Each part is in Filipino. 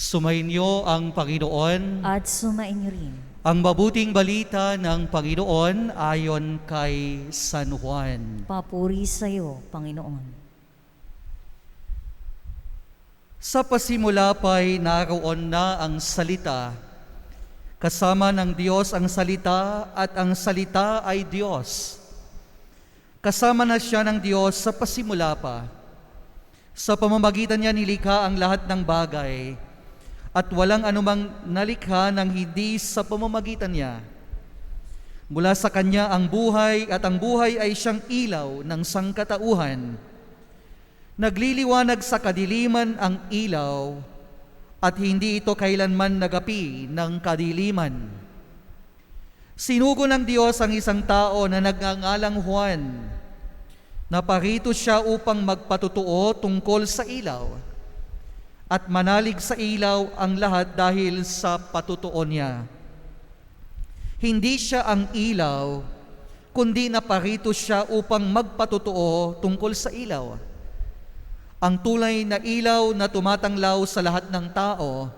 Sumainyo ang Panginoon. At sumainyo rin. Ang mabuting balita ng Panginoon ayon kay San Juan. Papuri sa iyo, Panginoon. Sa pasimula pa'y naroon na ang salita. Kasama ng Diyos ang salita at ang salita ay Diyos. Kasama na siya ng Diyos sa pasimula pa. Sa pamamagitan niya nilikha ang lahat ng bagay at walang anumang nalikha ng hindi sa pamamagitan niya. Mula sa Kanya ang buhay at ang buhay ay siyang ilaw ng sangkatauhan. Nagliliwanag sa kadiliman ang ilaw at hindi ito kailanman nagapi ng kadiliman. Sinugo ng Diyos ang isang tao na nagngangalang Juan. Naparito siya upang magpatutuo tungkol sa ilaw at manalig sa ilaw ang lahat dahil sa patutuo niya. Hindi siya ang ilaw, kundi naparito siya upang magpatutuo tungkol sa ilaw. Ang tulay na ilaw na tumatanglaw sa lahat ng tao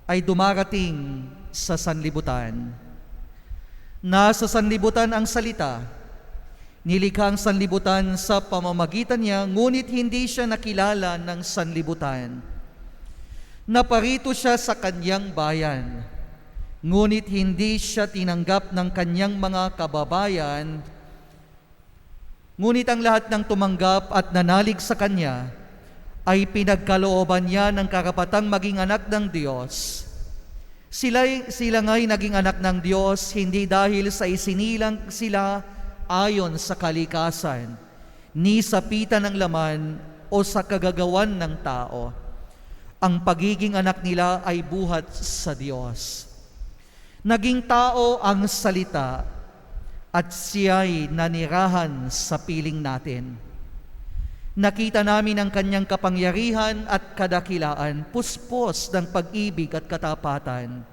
ay dumarating sa sanlibutan. Nasa sanlibutan ang salita. Nilikha ang sanlibutan sa pamamagitan niya, ngunit hindi siya nakilala ng sanlibutan. Naparito siya sa kanyang bayan, ngunit hindi siya tinanggap ng kanyang mga kababayan. Ngunit ang lahat ng tumanggap at nanalig sa kanya ay pinagkalooban niya ng karapatang maging anak ng Diyos. Sila nga'y naging anak ng Diyos hindi dahil sa isinilang sila ayon sa kalikasan, ni sa pita ng laman o sa kagagawan ng tao. Ang pagiging anak nila ay buhat sa Diyos. Naging tao ang salita at siya'y nanirahan sa piling natin. Nakita namin ang kanyang kapangyarihan at kadakilaan, puspos ng pag-ibig at katapatan.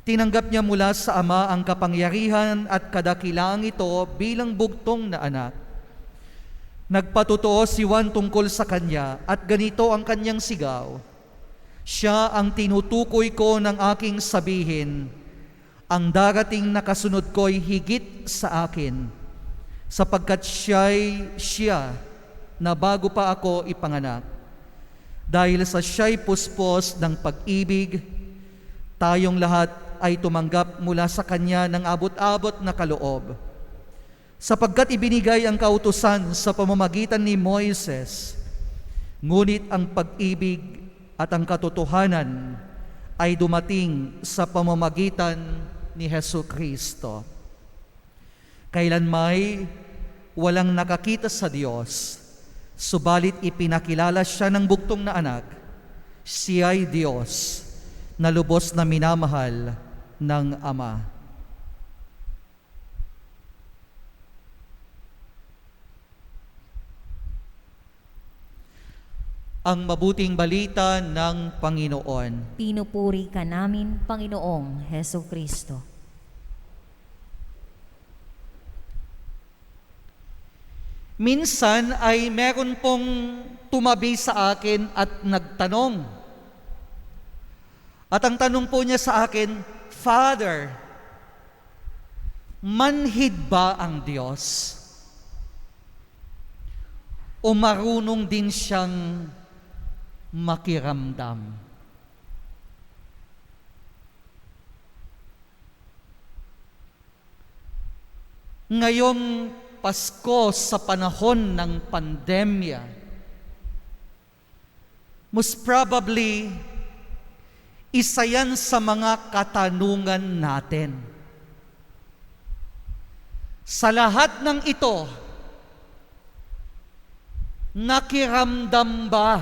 Tinanggap niya mula sa Ama ang kapangyarihan at kadakilaang ito bilang bugtong na anak. Nagpatutuo si Juan tungkol sa kanya at ganito ang kanyang sigaw: "Siya ang tinutukoy ko ng aking sabihin, ang darating na kasunod ko'y higit sa akin, sapagkat siya na bago pa ako ipanganak. Dahil sa siya'y puspos ng pag-ibig, tayong lahat ay tumanggap mula sa Kanya ng abot-abot na kaloob. Sapagkat ibinigay ang kautusan sa pamamagitan ni Moises, ngunit ang pag-ibig at ang katotohanan ay dumating sa pamamagitan ni Jesucristo. Kailanmay walang nakakita sa Diyos, subalit ipinakilala siya ng bugtong na anak. Siya'y Diyos na lubos na minamahal ng Ama." Ang mabuting balita ng Panginoon. Pinupuri ka namin, Panginoong Hesukristo. Minsan ay meron pong tumabi sa akin at nagtanong. At ang tanong po niya sa akin, "Father, manhid ba ang Diyos? O marunong din siyang makiramdam?" Ngayong Pasko sa panahon ng pandemya, most probably, isa yan sa mga katanungan natin. Sa lahat ng ito, nakiramdam ba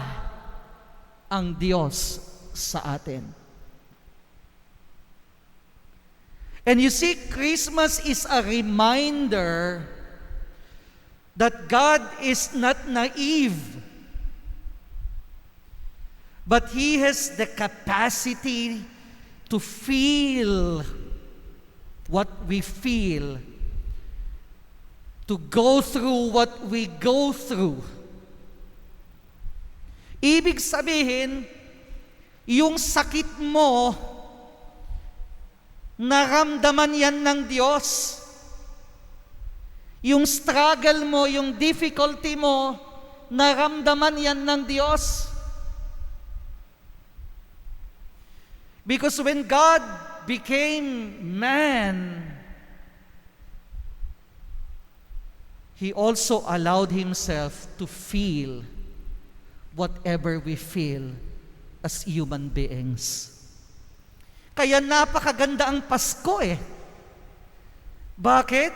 ang Diyos sa atin? And you see, Christmas is a reminder that God is not naive, but He has the capacity to feel what we feel, to go through what we go through. Ibig sabihin, Yung sakit mo, naramdaman yan ng Diyos. Yung struggle mo, yung difficulty mo, naramdaman yan ng Diyos. Because when God became man, He also allowed Himself to feel whatever we feel as human beings. Kaya napakaganda ang Pasko eh. Bakit?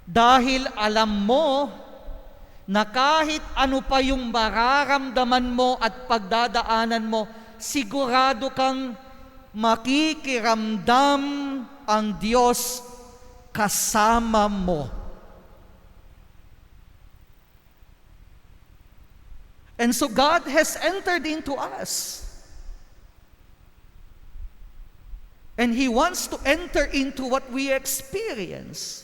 Dahil alam mo na kahit ano pa yung mararamdaman mo at pagdadaanan mo, sigurado kang makikiramdam ang Diyos kasama mo. And so God has entered into us. And He wants to enter into what we experience.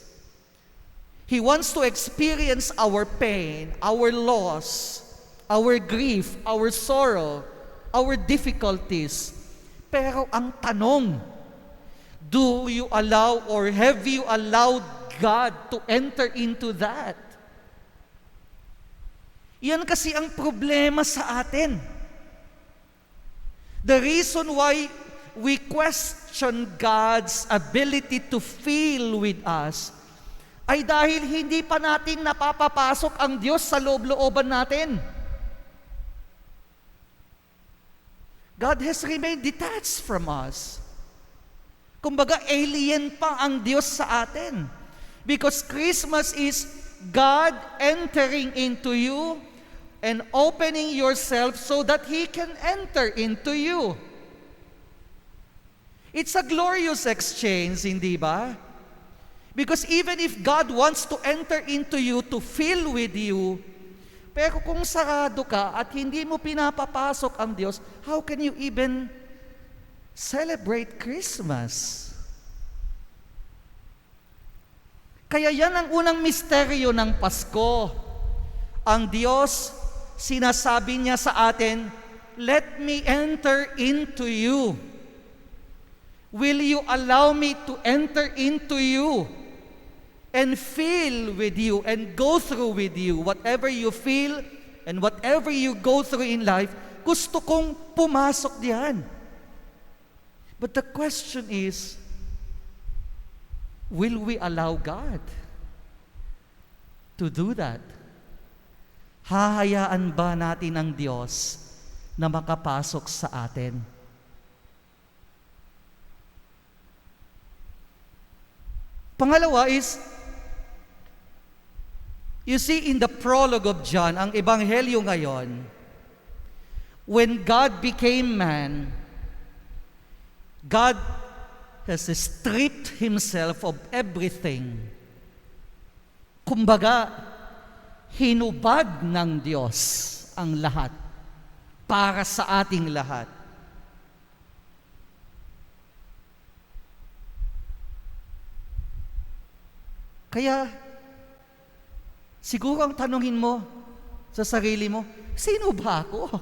He wants to experience our pain, our loss, our grief, our sorrow, our difficulties. Pero ang tanong, do you allow or have you allowed God to enter into that? Yan kasi ang problema sa atin. The reason why we question God's ability to feel with us ay dahil hindi pa natin napapapasok ang Diyos sa loob-looban natin. God has remained detached from us. Kumbaga, alien pa ang Diyos sa atin. Because Christmas is God entering into you and opening yourself so that He can enter into you. It's a glorious exchange, hindi ba? Because even if God wants to enter into you to feel with you, pero kung sarado ka at hindi mo pinapapasok ang Diyos, how can you even celebrate Christmas? Kaya yan ang unang misteryo ng Pasko. Ang Diyos, sinasabi niya sa atin, let me enter into you. Will you allow me to enter into you and feel with you and go through with you whatever you feel and whatever you go through in life? Gusto kong pumasok diyan. But the question is, will we allow God to do that? Hahayaan ba natin ang Diyos na makapasok sa atin? Pangalawa is, you see in the prologue of John, ang Ebanghelyo ngayon, when God became man, God has stripped Himself of everything. Kumbaga, hinubad ng Diyos ang lahat para sa ating lahat. Kaya, siguro ang tanungin mo sa sarili mo, sino ba ako?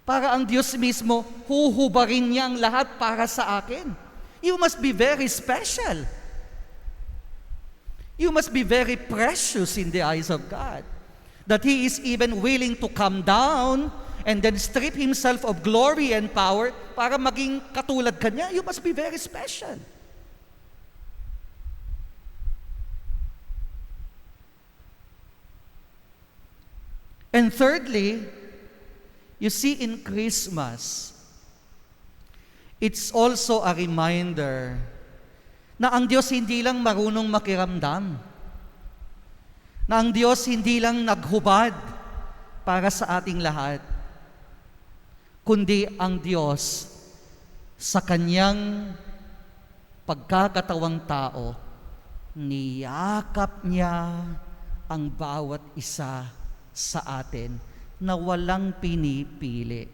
Para ang Diyos mismo, huhubarin niya ang lahat para sa akin. You must be very special. You must be very precious in the eyes of God. That He is even willing to come down and then strip Himself of glory and power para maging katulad kanya. You must be very special. And thirdly, you see in Christmas, it's also a reminder na ang Diyos hindi lang marunong makiramdam, na ang Diyos hindi lang naghubad para sa ating lahat, kundi ang Diyos sa Kanyang pagkakatawang tao, niyakap niya ang bawat isa sa atin na walang pinipili.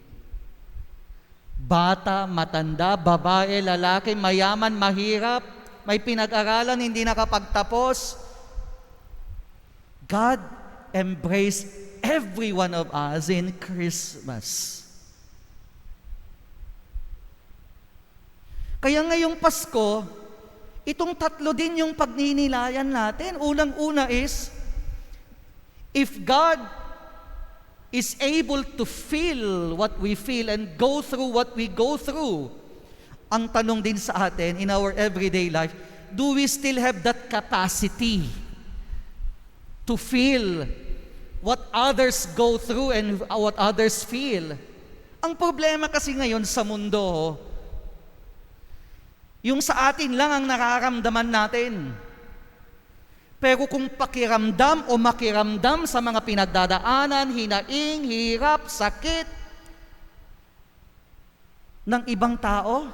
Bata, matanda, babae, lalaki, mayaman, mahirap, may pinag-aralan, hindi nakapagtapos. God embraced every one of us in Christmas. Kaya ngayong Pasko, itong tatlo din yung pagninilayan natin. Unang-una is, if God is able to feel what we feel and go through what we go through, ang tanong din sa atin in our everyday life, do we still have that capacity to feel what others go through and what others feel? Ang problema kasi ngayon sa mundo, yung sa atin lang ang nararamdaman natin. Pero kung pakiramdam o makiramdam sa mga pinagdadaanan, hinaing, hirap, sakit ng ibang tao,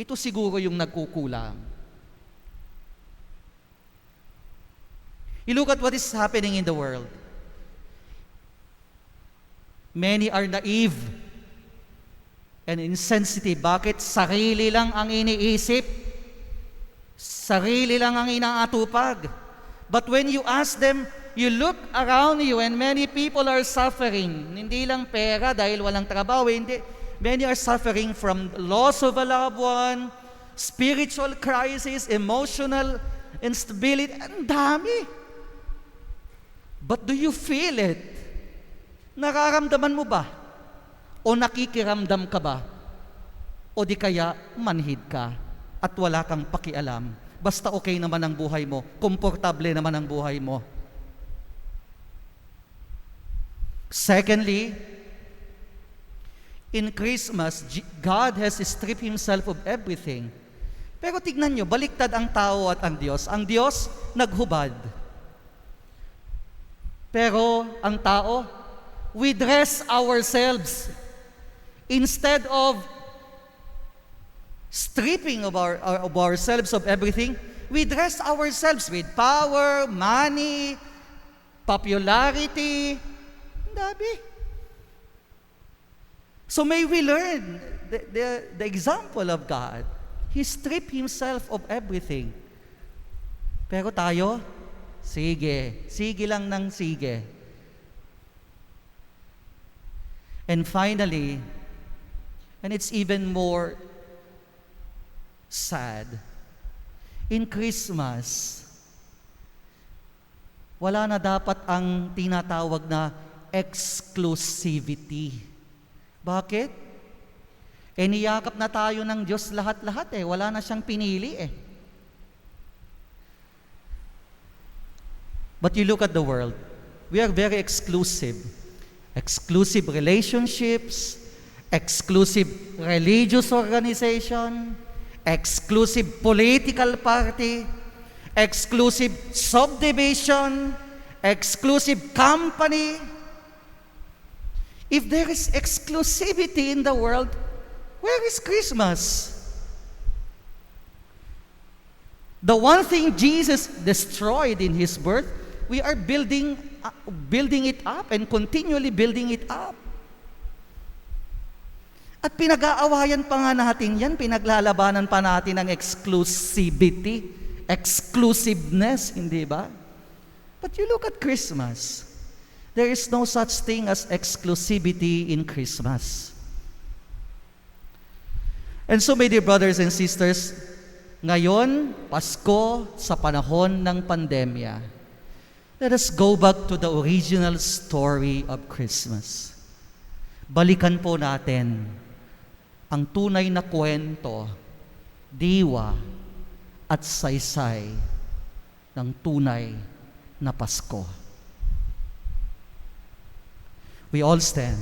ito siguro yung nagkukulang. You look at what is happening in the world. Many are naive and insensitive. Bakit? Sarili lang ang iniisip. Sarili lang ang inaatupag. But when you ask them, you look around you and many people are suffering. Hindi lang pera dahil walang trabaho. Hindi. Many are suffering from loss of a loved one, spiritual crisis, emotional instability. Ang dami. But do you feel it? Nararamdaman mo ba? O nakikiramdam ka ba? O di kaya manhid ka at wala kang pakialam? Basta okay naman ang buhay mo, komportable naman ang buhay mo. Secondly, in Christmas, God has stripped Himself of everything. Pero tignan nyo, baliktad ang tao at ang Diyos. Ang Diyos, naghubad. Pero ang tao, we dress ourselves. Instead of stripping of ourselves of everything, we dress ourselves with power, money, popularity. Ang dami. So may we learn the example of God. He stripped Himself of everything. Pero tayo, sige lang ng sige. And finally, and it's even more sad, in Christmas, wala na dapat ang tinatawag na exclusivity. Bakit? Niyakap na tayo ng Diyos lahat-lahat wala na siyang pinili But you look at the world, we are very exclusive. Exclusive relationships, exclusive religious organization, exclusive political party, exclusive subdivision, exclusive company. If there is exclusivity in the world, where is Christmas? The one thing Jesus destroyed in His birth, we are building it up and continually building it up. At pinag-aawayan pa nga natin yan, pinaglalabanan pa natin ang exclusivity, exclusiveness, hindi ba? But you look at Christmas, there is no such thing as exclusivity in Christmas. And so, my dear brothers and sisters, ngayon, Pasko, sa panahon ng pandemya, let us go back to the original story of Christmas. Balikan po natin ang tunay na kwento, diwa at saysay ng tunay na Pasko. We all stand.